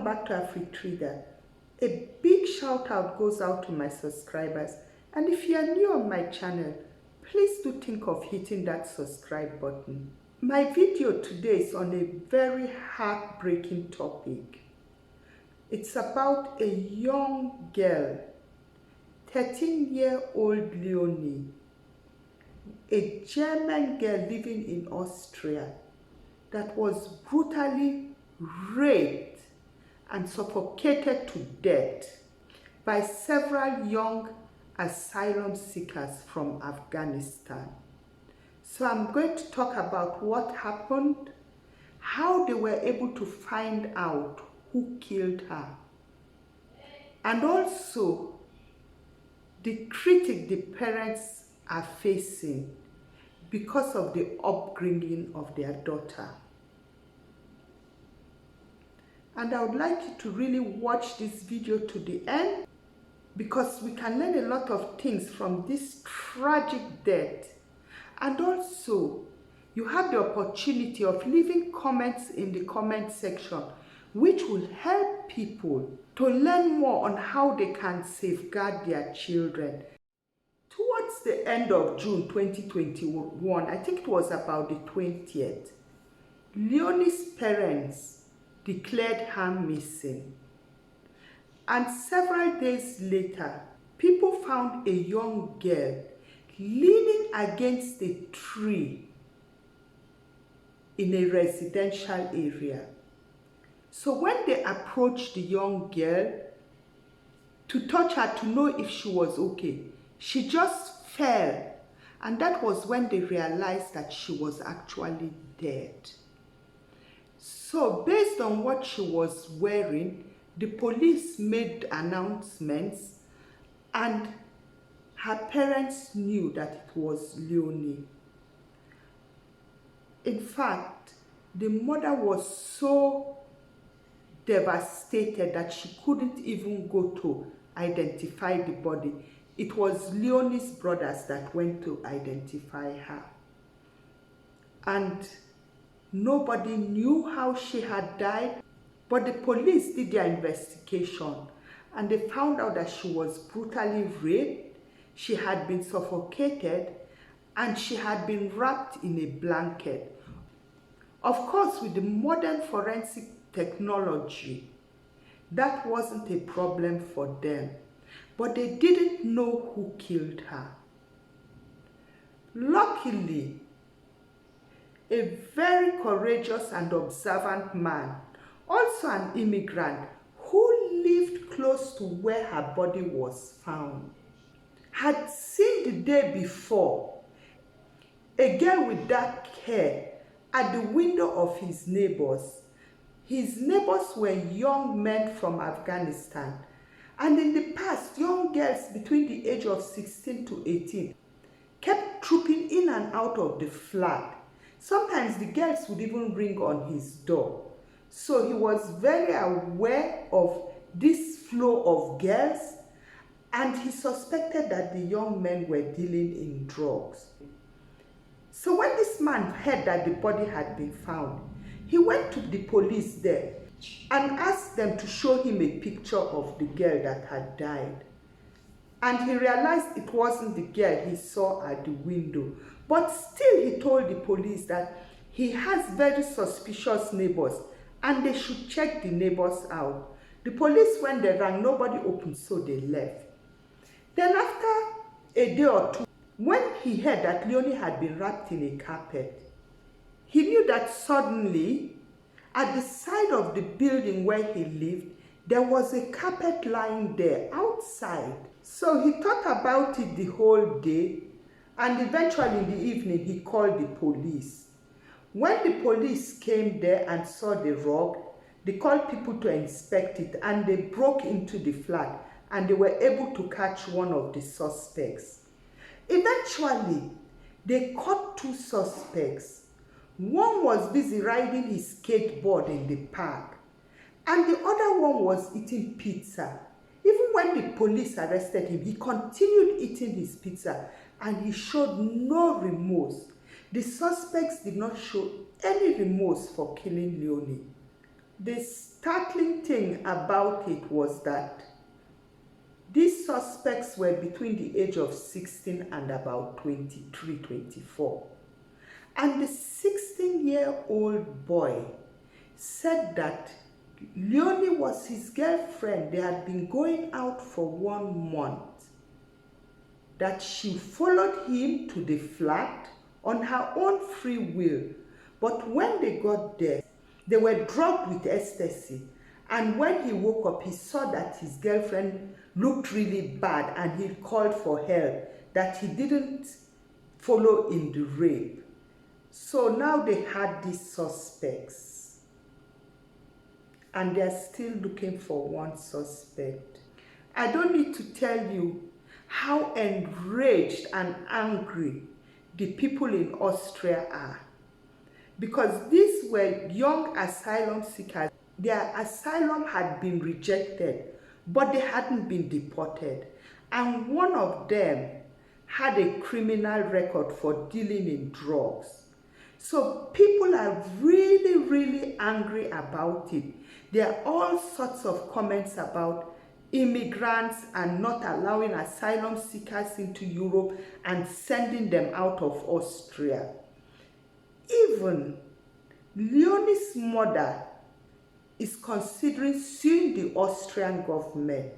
back to Afri. A big shout out goes out to my subscribers, and if you are new on my channel, please do think of hitting that subscribe button. My video today is on a very heartbreaking topic. It's about a young girl, 13-year-old Leonie, a German girl living in Austria that was brutally raped and suffocated to death by several young asylum seekers from Afghanistan. So I'm going to talk about what happened, how they were able to find out who killed her, and also the critique the parents are facing because of the upbringing of their daughter. And I would like you to really watch this video to the end, because we can learn a lot of things from this tragic death. And also, you have the opportunity of leaving comments in the comment section, which will help people to learn more on how they can safeguard their children. Towards the end of June 2021, I think it was about the 20th, Leonie's parents declared her missing. And several days later, people found a young girl leaning against a tree in a residential area. So when they approached the young girl to touch her to know if she was okay, she just fell. And that was when they realized that she was actually dead. So based on what she was wearing, the police made announcements, and her parents knew that it was Leonie. In fact, the mother was so devastated that she couldn't even go to identify the body. It was Leonie's brothers that went to identify her. And nobody knew how she had died, but the police did their investigation and they found out that she was brutally raped, she had been suffocated, and she had been wrapped in a blanket. Of course, with the modern forensic technology, that wasn't a problem for them, but they didn't know who killed her. Luckily, a very courageous and observant man, also an immigrant, who lived close to where her body was found, had seen the day before a girl with dark hair at the window of his neighbors. His neighbors were young men from Afghanistan, and in the past, young girls between the age of 16 to 18 kept trooping in and out of the flat. Sometimes the girls would even ring on his door. So he was very aware of this flow of girls, and he suspected that the young men were dealing in drugs. So when this man heard that the body had been found, he went to the police there and asked them to show him a picture of the girl that had died. And he realized it wasn't the girl he saw at the window. But still he told the police that he has very suspicious neighbors and they should check the neighbors out. The police, when they rang, nobody opened, so they left. Then after a day or two, when he heard that Leonie had been wrapped in a carpet, he knew that suddenly, at the side of the building where he lived, there was a carpet lying there outside. So he thought about it the whole day, and eventually in the evening he called the police. When the police came there and saw the rug, they called people to inspect it, and they broke into the flat and they were able to catch one of the suspects. Eventually, they caught two suspects. One was busy riding his skateboard in the park, and the other one was eating pizza. Even when the police arrested him, he continued eating his pizza and he showed no remorse. The suspects did not show any remorse for killing Leonie. The startling thing about it was that these suspects were between the age of 16 and about 23, 24. And the 16-year-old boy said that Leonie was his girlfriend. They had been going out for 1 month. That she followed him to the flat on her own free will. But when they got there, they were drugged with ecstasy. And when he woke up, he saw that his girlfriend looked really bad and he called for help, that he didn't follow in the rape. So now they had these suspects. And they're still looking for one suspect. I don't need to tell you how enraged and angry the people in Austria are. Because these were young asylum seekers. Their asylum had been rejected, but they hadn't been deported. And one of them had a criminal record for dealing in drugs. So people are really, really angry about it. There are all sorts of comments about immigrants and not allowing asylum seekers into Europe and sending them out of Austria. Even Leonie's mother is considering suing the Austrian government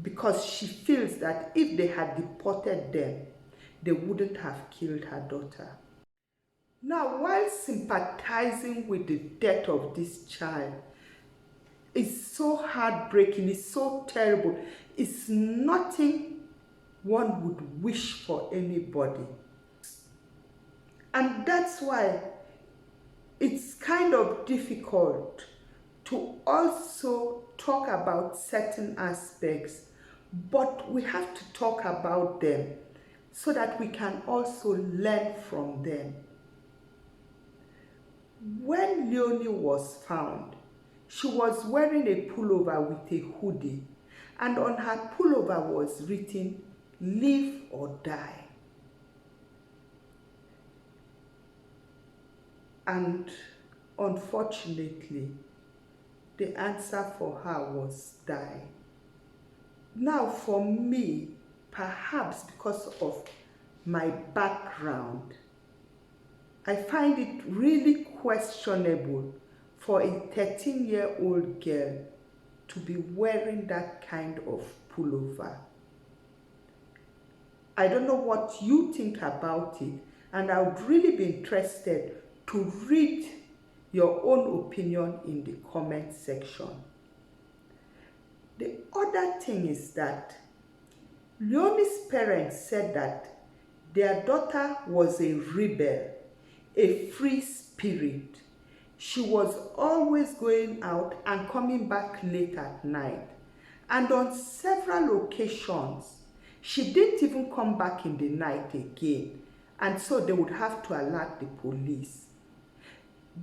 because she feels that if they had deported them, they wouldn't have killed her daughter. Now, while sympathizing with the death of this child, it's so heartbreaking, it's so terrible, it's nothing one would wish for anybody. And that's why it's kind of difficult to also talk about certain aspects, but we have to talk about them so that we can also learn from them. When Leonie was found, she was wearing a pullover with a hoodie, and on her pullover was written, "Live or die." And unfortunately, the answer for her was die. Now for me, perhaps because of my background, I find it really questionable for a 13-year-old girl to be wearing that kind of pullover. I don't know what you think about it, and I would really be interested to read your own opinion in the comment section. The other thing is that Leonie's parents said that their daughter was a rebel, a free spirit. She was always going out and coming back late at night. And on several occasions, she didn't even come back in the night again. And so they would have to alert the police.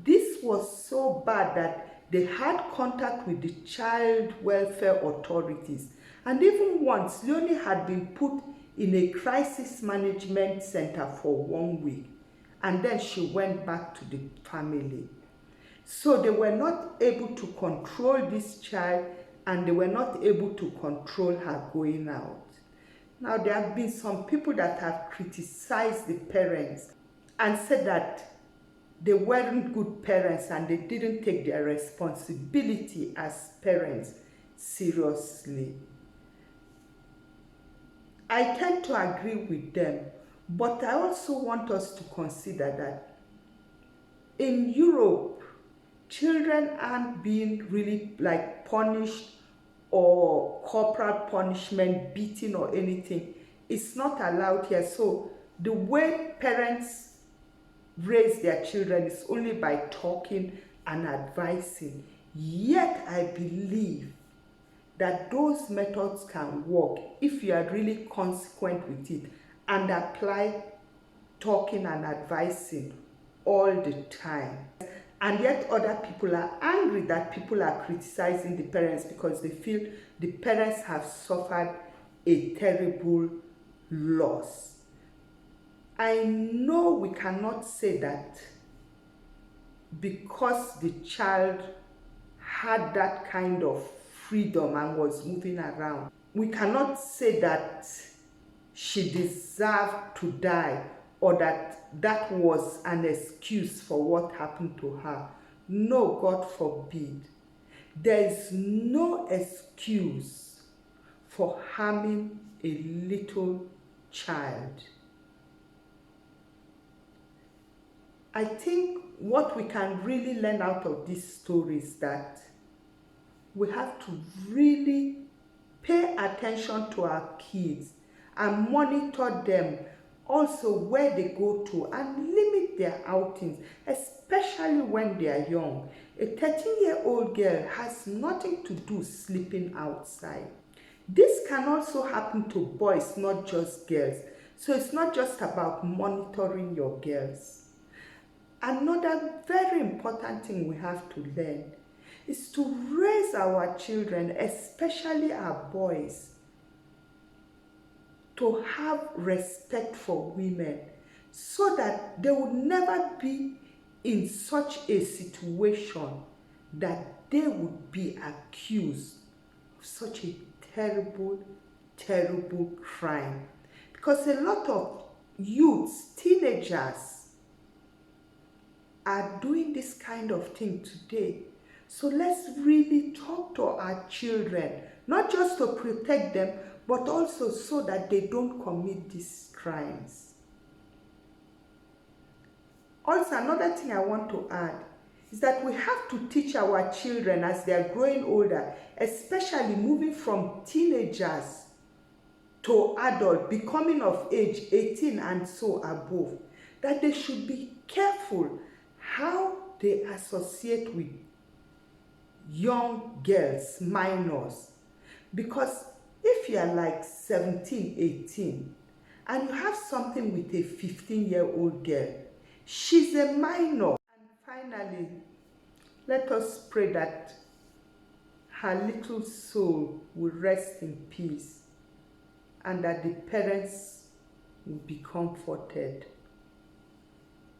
This was so bad that they had contact with the child welfare authorities. And even once, Leonie had been put in a crisis management center for 1 week. And then she went back to the family. So they were not able to control this child, and they were not able to control her going out. Now, there have been some people that have criticized the parents and said that they weren't good parents and they didn't take their responsibility as parents seriously. I tend to agree with them, but I also want us to consider that in Europe, children aren't being really like punished or corporal punishment, beating or anything. It's not allowed here. So the way parents raise their children is only by talking and advising. Yet I believe that those methods can work if you are really consequent with it and apply talking and advising all the time. And yet other people are angry that people are criticizing the parents because they feel the parents have suffered a terrible loss. I know we cannot say that because the child had that kind of freedom and was moving around. We cannot say that she deserved to die or that that was an excuse for what happened to her. No, God forbid. There is no excuse for harming a little child. I think what we can really learn out of this story is that we have to really pay attention to our kids and monitor them, also where they go to, and limit their outings, especially when they are young. A 13-year-old girl has nothing to do sleeping outside. This can also happen to boys, not just girls. So it's not just about monitoring your girls. Another very important thing we have to learn is to raise our children, especially our boys, to have respect for women so that they will never be in such a situation that they would be accused of such a terrible, terrible crime. Because a lot of youths, teenagers, are doing this kind of thing today. So let's really talk to our children, not just to protect them, but also so that they don't commit these crimes. Also, another thing I want to add is that we have to teach our children as they are growing older, especially moving from teenagers to adult, becoming of age 18 and so above, that they should be careful how they associate with young girls, minors. Because if you are like 17, 18, and you have something with a 15-year-old girl, she's a minor. And finally, let us pray that her little soul will rest in peace and that the parents will be comforted.